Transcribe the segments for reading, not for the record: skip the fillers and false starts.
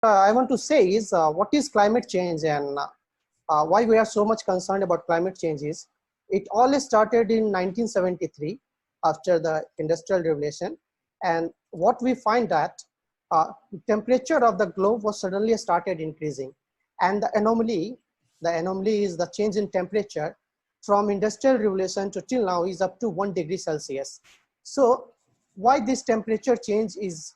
I want to say is what is climate change and why we are so much concerned about climate change is it all started in 1973 after the Industrial Revolution, and what we find that temperature of the globe was suddenly started increasing, and the anomaly is the change in temperature from Industrial Revolution to till now is up to 1 degree Celsius. So why this temperature change is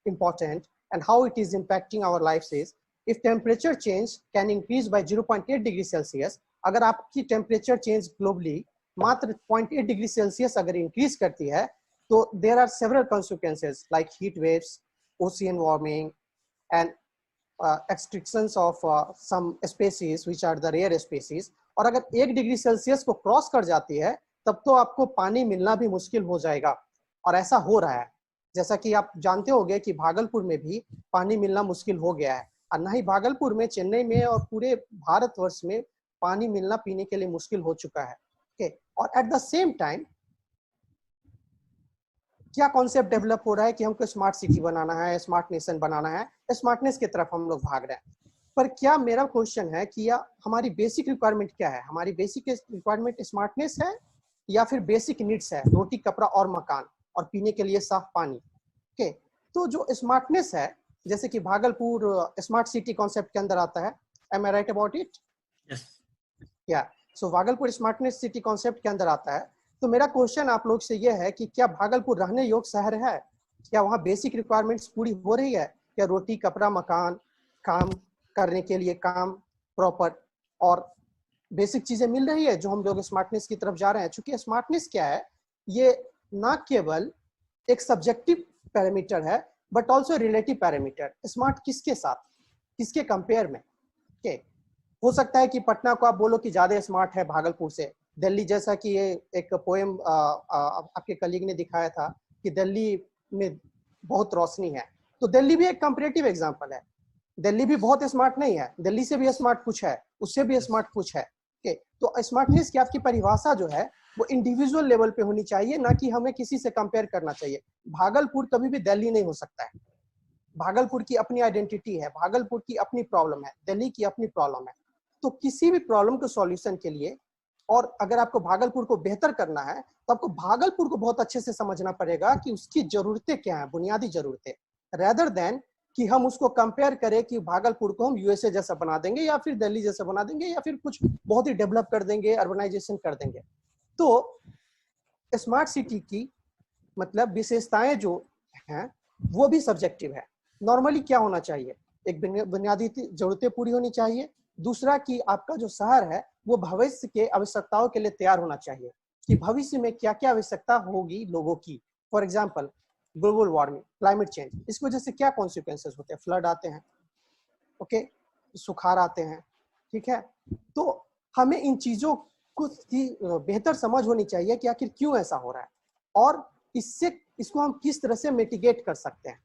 important and how it is impacting our lives is, if temperature change can increase by 0.8 degree Celsius, अगर आपकी temperature change globally मात्र 0.8 degree Celsius अगर increase करती है, तो there are several consequences like heat waves, ocean warming, and extinctions of some species which are the rare species. और अगर 1 degree Celsius को क्रॉस कर जाती है तब तो आपको पानी मिलना भी मुश्किल हो जाएगा, और ऐसा हो रहा है। जैसा कि आप जानते होंगे कि भागलपुर में भी पानी मिलना मुश्किल हो गया है, और ना ही भागलपुर में, चेन्नई में और पूरे भारतवर्ष में पानी मिलना पीने के लिए मुश्किल हो चुका है। ओके, और एट द सेम टाइम क्या कॉन्सेप्ट डेवलप हो रहा है कि हमको स्मार्ट सिटी बनाना है, स्मार्ट नेशन बनाना है, स्मार्टनेस की तरफ हम लोग भाग रहे हैं। पर क्या, मेरा क्वेश्चन है कि या हमारी बेसिक रिक्वायरमेंट क्या है? हमारी बेसिक रिक्वायरमेंट स्मार्टनेस है या फिर बेसिक नीड्स है, रोटी कपड़ा और मकान और पीने के लिए साफ पानी? ओके, तो जो स्मार्टनेस है, जैसे कि भागलपुर स्मार्ट सिटी कॉन्सेप्ट के अंदर आता है, am I right about it? Yes, yeah so Bhagalpur smartness city concept के अंदर आता है। तो मेरा क्वेश्चन आप लोग से यह है कि क्या भागलपुर रहने योग्य शहर है? क्या वहाँ बेसिक रिक्वायरमेंट्स पूरी हो रही है? क्या रोटी कपड़ा मकान, काम करने के लिए काम प्रॉपर और बेसिक चीजें मिल रही है जो हम लोग स्मार्टनेस की तरफ जा रहे हैं? चूंकि स्मार्टनेस क्या है, ये ना केवल एक सब्जेक्टिव पैरामीटर है but also relative parameter. Smart किसके साथ, किसके कंपेयर में? ओके, हो सकता है कि पटना को आप बोलो कि ज्यादा स्मार्ट है भागलपुर से, दिल्ली जैसा कि ये एक पोएम आपके कलीग ने दिखाया था कि दिल्ली में बहुत रोशनी है, तो दिल्ली भी एक कंपैरेटिव एग्जांपल है। दिल्ली भी बहुत स्मार्ट नहीं है, दिल्ली से भी स्मार्ट कुछ है, उससे भी स्मार्ट कुछ है। ओके, तो स्मार्टनेस की आपकी परिभाषा जो है वो इंडिविजुअल लेवल पे होनी चाहिए, ना कि हमें किसी से कंपेयर करना चाहिए। भागलपुर कभी भी दिल्ली नहीं हो सकता है। भागलपुर की अपनी आइडेंटिटी है, भागलपुर की अपनी प्रॉब्लम है, दिल्ली की अपनी प्रॉब्लम है। तो किसी भी प्रॉब्लम के सॉल्यूशन के लिए, और अगर आपको भागलपुर को बेहतर करना है, तो आपको भागलपुर को बहुत अच्छे से समझना पड़ेगा कि उसकी जरूरतें क्या हैं, बुनियादी जरूरतें, रेदर देन कि हम उसको कंपेयर करें कि भागलपुर को हम यूएसए जैसा बना देंगे या फिर दिल्ली जैसा बना देंगे या फिर कुछ बहुत ही डेवलप कर देंगे, अर्बनाइजेशन कर देंगे। तो स्मार्ट सिटी की मतलब विशेषताएं जो हैं वो भी सब्जेक्टिव है। नॉर्मली क्या होना चाहिए, एक बुनियादी जरूरतें पूरी होनी चाहिए। दूसरा कि आपका जो शहर है वो भविष्य के आवश्यकताओं के लिए तैयार होना चाहिए कि भविष्य में क्या क्या आवश्यकता होगी लोगों की। For example global warming, climate change, इसकी वजह से क्या कॉन्सिक्वेंसेस होते हैं? फ्लड आते हैं, ओके, सुखाड़ आते हैं, ठीक है। तो हमें इन चीजों की बेहतर समझ होनी चाहिए कि आखिर क्यों ऐसा हो रहा है और इसको हम किस तरह से मिटिगेट कर सकते हैं।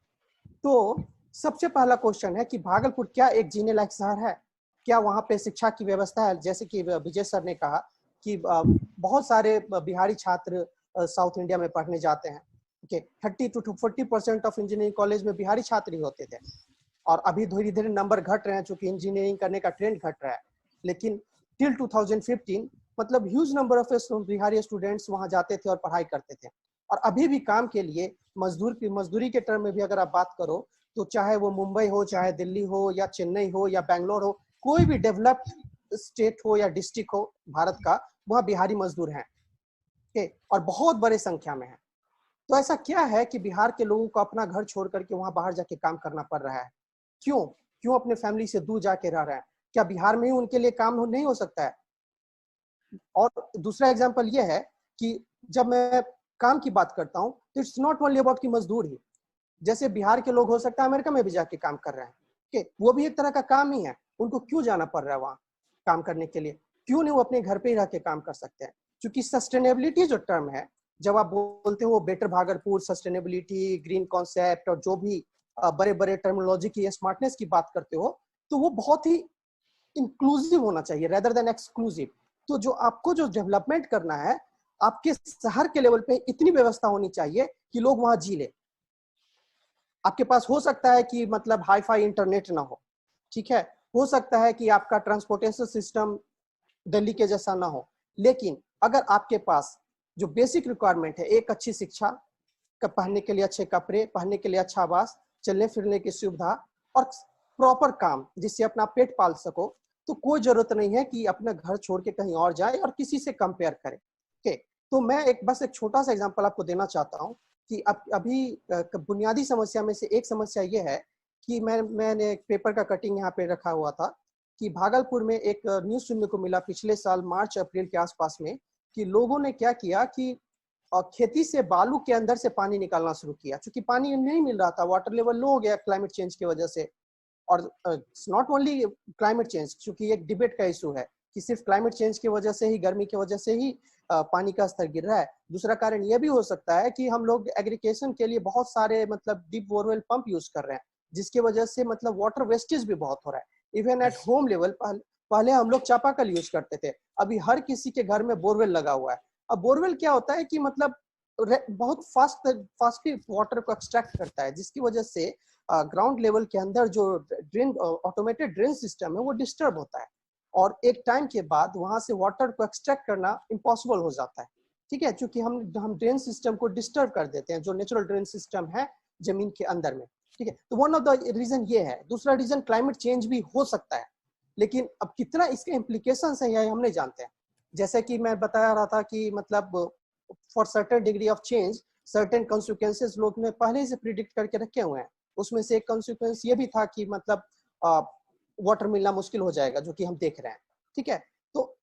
तो सबसे पहला क्वेश्चन है कि भागलपुर क्या एक जीने लायक शहर है? क्या वहाँ पे शिक्षा की व्यवस्था है? जैसे कि विजय सर ने कहा कि बहुत सारे बिहारी छात्र साउथ इंडिया में पढ़ने जाते हैं। Okay, 30 to 40% of engineering college में बिहारी छात्र ही होते थे, और अभी धीरे धीरे नंबर घट रहे हैं चूंकि इंजीनियरिंग करने का ट्रेंड घट रहा है। लेकिन टिल 2015 मतलब huge number of Bihari students वहाँ जाते थे और पढ़ाई करते थे। और अभी भी काम के लिए मजदूरी के टर्म में भी अगर आप बात करो तो चाहे वो मुंबई हो, चाहे दिल्ली हो या चेन्नई हो या बैंगलोर हो, कोई भी डेवलप्ड स्टेट हो या डिस्ट्रिक्ट हो भारत का, वहाँ बिहारी मजदूर हैं, और बहुत बड़े संख्या में है। तो ऐसा क्या है कि बिहार के लोगों को अपना घर छोड़ करके वहां बाहर जाके काम करना पड़ रहा है? क्यों क्यों अपने फैमिली से दूर जाके रह रहे हैं? क्या बिहार में ही उनके लिए काम नहीं हो सकता है? और दूसरा एग्जांपल ये है कि जब मैं काम की बात करता हूं तो इट्स नॉट ओनली अबाउट की मजदूर ही। जैसे बिहार के लोग हो सकता है अमेरिका में भी जाके काम कर रहे हैं, वो भी एक तरह का काम ही है। उनको क्यों जाना पड़ रहा है वहां काम करने के लिए? क्यों नहीं वो अपने घर पे ही रह के काम कर सकते हैं? क्योंकि सस्टेनेबिलिटी जो टर्म है, जब आप बोलते हो better Bhagalpur, sustainability, green concept और जो भी बड़े बड़े टर्मिनोलॉजी की स्मार्टनेस की बात करते हो, तो वो बहुत ही इंक्लूसिव होना चाहिए रेदर देन एक्सक्लूसिव। तो जो आपको जो डेवलपमेंट करना है, आपके शहर के लेवल पे इतनी व्यवस्था होनी चाहिए कि लोग वहां जी ले। आपके पास हो सकता है कि मतलब हाई फाई इंटरनेट ना हो, ठीक है, हो सकता है कि आपका ट्रांसपोर्टेशन सिस्टम दिल्ली के जैसा ना हो, लेकिन अगर आपके पास जो बेसिक रिक्वायरमेंट है, एक अच्छी शिक्षा, पहनने के लिए अच्छे कपड़े, पहनने के लिए अच्छा आवास, चलने फिरने की सुविधा और प्रॉपर काम जिससे अपना पेट पाल सको, तो कोई जरूरत नहीं है कि अपना घर छोड़ के कहीं और जाए और किसी से कंपेयर करे। ओके, तो मैं एक छोटा सा एग्जांपल आपको देना चाहता हूँ कि अभी बुनियादी समस्या में से एक समस्या ये है कि मैंने एक पेपर का कटिंग यहाँ पे रखा हुआ था कि भागलपुर में एक न्यूज सुनने को मिला पिछले साल मार्च अप्रैल के आसपास में कि लोगों ने क्या किया कि खेती से बालू के अंदर से पानी निकालना शुरू किया, क्योंकि पानी नहीं मिल रहा था, वाटर लेवल लो हो गया क्लाइमेट चेंज की वजह से। और नॉट ओनली क्लाइमेट चेंज, क्योंकि एक डिबेट का इशू है कि सिर्फ क्लाइमेट चेंज की वजह से ही, गर्मी की वजह से ही पानी का स्तर गिर रहा है। दूसरा कारण यह भी हो सकता है कि हम लोग एग्रीकेशन के लिए बहुत सारे मतलब डीप बोरवेल पंप यूज कर रहे हैं, जिसकी वजह से मतलब वाटर वेस्टेज भी बहुत हो रहा है। इवन एट होम लेवल पहले हम लोग चापाकल यूज करते थे, अभी हर किसी के घर में बोरवेल लगा हुआ है। अब बोरवेल क्या होता है कि मतलब बहुत फास्टली वाटर को एक्सट्रैक्ट करता है, जिसकी वजह से ग्राउंड लेवल के अंदर जो ड्रेन ऑटोमेटेड ड्रेन सिस्टम है वो डिस्टर्ब होता है, और एक टाइम के बाद वहां से वाटर को एक्सट्रैक्ट करना इम्पॉसिबल हो जाता है। ठीक है, क्योंकि हम ड्रेन सिस्टम को डिस्टर्ब कर देते हैं, जो नेचुरल ड्रेन सिस्टम है जमीन के अंदर में। ठीक है, तो वन ऑफ द रीजन ये है। दूसरा रीजन क्लाइमेट चेंज भी हो सकता है, लेकिन अब कितना इसके इम्प्लीकेशन है यह हम नहीं जानते हैं। जैसे कि मैं बता रहा था कि मतलब for certain degree of change certain consequences लोग ने पहले से प्रिडिक्ट करके रखे हुए हैं। उसमें से एक कॉन्सिक्वेंस ये भी था कि मतलब वाटर मिलना मुश्किल हो जाएगा, जो कि हम देख रहे हैं। ठीक है, तो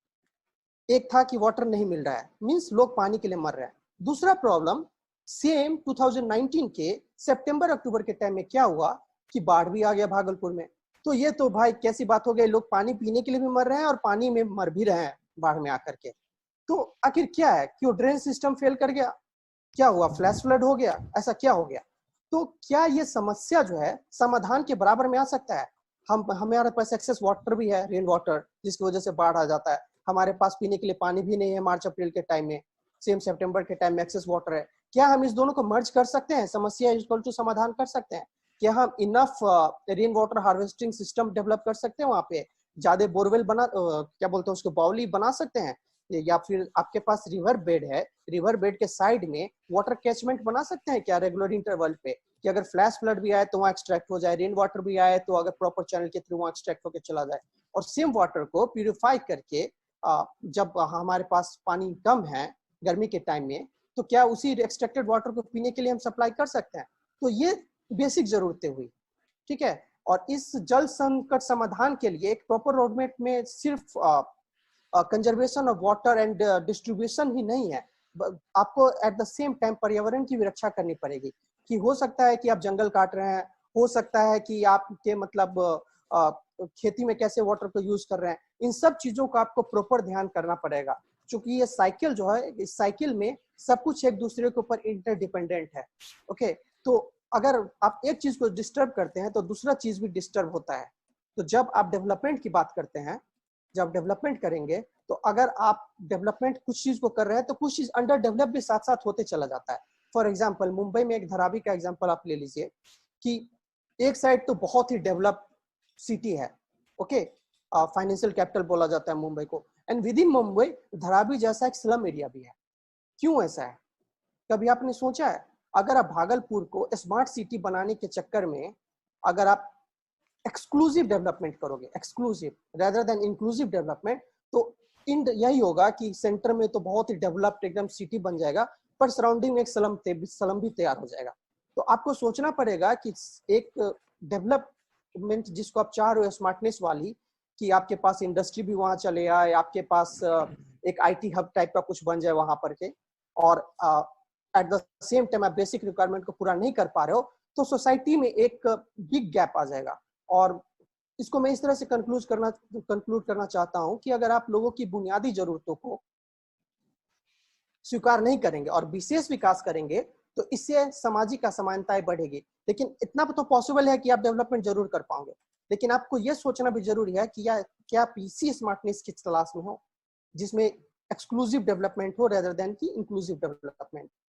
एक था कि वाटर नहीं मिल रहा है, मींस लोग पानी के लिए मर रहे हैं। दूसरा प्रॉब्लम सेम 2019 के सितंबर अक्टूबर के टाइम में क्या हुआ कि बाढ़ भी आ गया भागलपुर में। तो ये तो भाई कैसी बात हो गई, लोग पानी पीने के लिए भी मर रहे हैं और पानी में मर भी रहे हैं बाढ़ में आकर के। तो आखिर क्या है, क्यों ड्रेन सिस्टम फेल कर गया, क्या हुआ, फ्लैश फ्लड हो गया, ऐसा क्या हो गया? तो क्या ये समस्या जो है समाधान के बराबर में आ सकता है? हमारे पास एक्सेस वाटर भी है, रेन वाटर, जिसकी वजह से बाढ़ आ जाता है। हमारे पास पीने के लिए पानी भी नहीं है मार्च अप्रैल के टाइम में, सेम सितंबर के टाइम में एक्सेस वाटर है। क्या हम इस दोनों को मर्ज कर सकते हैं, समस्या इक्वल टू समाधान कर सकते हैं? क्या हम enough rain water harvesting system develop कर सकते हैं, वहां पे ज्यादा बोरवेल बना क्या बोलते हैं उसको, बाउली बना सकते हैं? या फिर आपके पास रिवर बेड है, रिवर बेड के साइड में वाटर कैचमेंट बना सकते हैं क्या रेगुलर इंटरवल पे, कि अगर फ्लैश फ्लड भी आए तो वहाँ एक्सट्रैक्ट हो जाए, रेन वाटर भी आए तो अगर प्रॉपर चैनल के थ्रू वहाँ एक्सट्रैक्ट होकर चला जाए, और सेम वाटर को प्यूरिफाई करके जब हमारे पास पानी कम है गर्मी के टाइम में, तो क्या उसी एक्सट्रैक्टेड वाटर को पीने के लिए हम सप्लाई कर सकते हैं? तो ये बेसिक जरूरतें हुई। ठीक है, और इस जल संकट समाधान के लिए एक प्रॉपर रोडमेप में सिर्फ conservation of water and distribution ही नहीं है, आपको एट द सेम टाइम पर्यावरण की भी रक्षा करनी पड़ेगी। कि हो सकता है कि आप जंगल काट रहे हैं, हो सकता है कि आपके मतलब खेती में कैसे वाटर को यूज कर रहे हैं, इन सब चीजों का आपको प्रॉपर ध्यान करना पड़ेगा, क्योंकि ये साइकिल जो है, इस साइकिल में सब कुछ एक दूसरे के ऊपर इंटरडिपेंडेंट है। ओके, तो अगर आप एक चीज को डिस्टर्ब करते हैं तो दूसरा चीज भी डिस्टर्ब होता है। तो जब आप डेवलपमेंट की बात करते हैं, जब डेवलपमेंट करेंगे, तो अगर आप डेवलपमेंट कुछ चीज को कर रहे हैं तो कुछ चीज अंडर डेवलप भी साथ साथ होते चला जाता है। फॉर एग्जाम्पल मुंबई में एक धरावी का एग्जाम्पल आप ले लीजिए कि एक साइड तो बहुत ही डेवलप सिटी है, ओके, फाइनेंशियल कैपिटल बोला जाता है मुंबई को, and with in Mumbai Dharavi जैसा एक स्लम एरिया भी है। क्यों ऐसा है, कभी आपने सोचा है? अगर आप भागलपुर को स्मार्ट सिटी बनाने के चक्कर में अगर आप एक्सक्लूसिव डेवलपमेंट करोगे, exclusive rather than inclusive development, तो इन यही होगा कि सेंटर में तो बहुत ही डेवलप्ड एकदम सिटी बन जाएगा, पर सराउंडिंग में एक स्लम भी तैयार हो जाएगा। तो आपको सोचना पड़ेगा कि एक डेवलपमेंट जिसको आप चाह रहे हो स्मार्टनेस वाली, कि आपके पास इंडस्ट्री भी वहां चले आए, आपके पास एक आईटी हब टाइप का कुछ बन जाए वहां पर के, और एट द सेम टाइम आप बेसिक रिक्वायरमेंट को पूरा नहीं कर पा रहे हो, तो सोसाइटी में एक बिग गैप आ जाएगा। और इसको मैं इस तरह से कंक्लूड करना चाहता हूं कि अगर आप लोगों की बुनियादी जरूरतों को स्वीकार नहीं करेंगे और विशेष विकास करेंगे, तो इससे सामाजिक असमानताएं बढ़ेगी। लेकिन इतना तो पॉसिबल है कि आप डेवलपमेंट जरूर कर पाओगे, लेकिन आपको यह सोचना भी जरूरी है कि क्या आप इसी स्मार्टनेस की तलाश में हो जिसमें एक्सक्लूसिव डेवलपमेंट हो रेदर देन की इंक्लूसिव डेवलपमेंट।